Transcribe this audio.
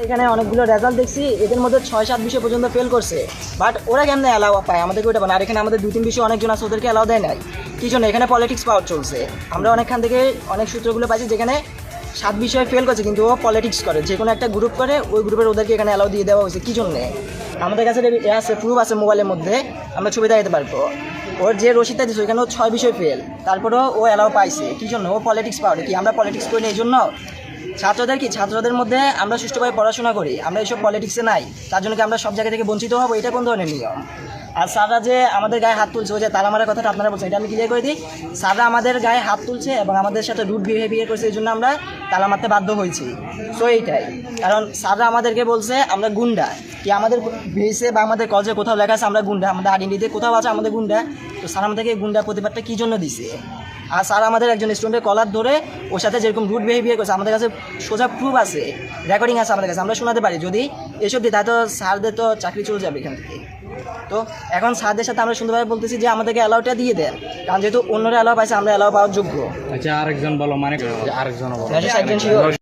এখানে অনেকগুলো রেজাল্ট দেখছি, এদের মধ্যে 6-7 বিষয় পর্যন্ত ফেল করছে, বাট ওরা কেমনে অ্যালাউ পায়, আমাদেরকে ওটা আর এখানে আমাদের 2-3 বিষয় অনেকজন আছে ওদেরকে অ্যালাউ দেয় নাই। কি জন্য? এখানে পলিটিক্স পাওয়ার চলছে। আমরা অনেকখান থেকে অনেক সূত্রগুলো পাইছি যেখানে 7 বিষয় ফেল করছে, কিন্তু ও পলিটিক্স করে, যে কোনো একটা গ্রুপ করে, ওই গ্রুপের ওদেরকে এখানে অ্যালাউ দিয়ে দেওয়া হয়েছে। কী জন্যে? আমাদের কাছে আছে, প্রুফ আছে মোবাইলের মধ্যে, আমরা ছবি দেখাতে পারবো। ওর যে রসিদটা দিচ্ছে ওইখানে ও 6 বিষয় ফেল, তারপরেও ও অ্যালাউ পাইছে। কী জন্য? ও পলিটিক্স পাওয়ার কি আমরা পলিটিক্স করি না এই জন্য? ছাত্রদের মধ্যে আমরা সুষ্ঠুভাবে পড়াশোনা করি, আমরা এইসব পলিটিক্সে নাই, তার জন্য কি আমরা সব জায়গা থেকে বঞ্চিত হবো? এটা কোন ধরনের নিয়ম? আর স্যাররা যে আমাদের গায়ে হাত তুলছে, ওই যে তারা মারার কথাটা আপনারা বলছেন, এটা আমি ক্লিয়ার করে দিই। স্যাররা আমাদের গায়ে হাত তুলছে এবং আমাদের সাথে রুড বিহেভিয়ার করছে, এই জন্য আমরা তালা মারতে বাধ্য হয়েছি। সো এইটাই কারণ। স্যাররা আমাদেরকে বলছে আমরা গুন্ডা, কি আমাদের ভেসে বা আমাদের কলেজে কোথাও লেখা আছে আমরা গুন্ডা, আমাদের আইডেন্টিতে কোথাও আছে আমাদের গুন্ডা। তো স্যার আমাদেরকে গুন্ডা প্রতিবাদটা কী জন্য দিছে? আর স্যার আমাদের একজন স্টুডেন্টের কলার ধরে ওর সাথে যেরকম রুড বিহেভিয়ার করছে, আমাদের কাছে সোজা প্রুফ আছে, রেকর্ডিং আছে আমাদের কাছে, আমরা শোনাতে পারি। যদি এসব দিই তাহলে তো স্যারদের তো চাকরি চলে যাবে এখান থেকে। তো এখন স্যারদের সাথে আমরা সুন্দরভাবে বলতেছি যে আমাদেরকে অ্যালাউটা দিয়ে দেন, কারণ যেহেতু অন্যরা অ্যালাউ পাইছে, আমরা অ্যালাউ পাওয়ার যোগ্য। আচ্ছা, আরেকজন বলো, মানে আরেকজন বলো। একজন শিওর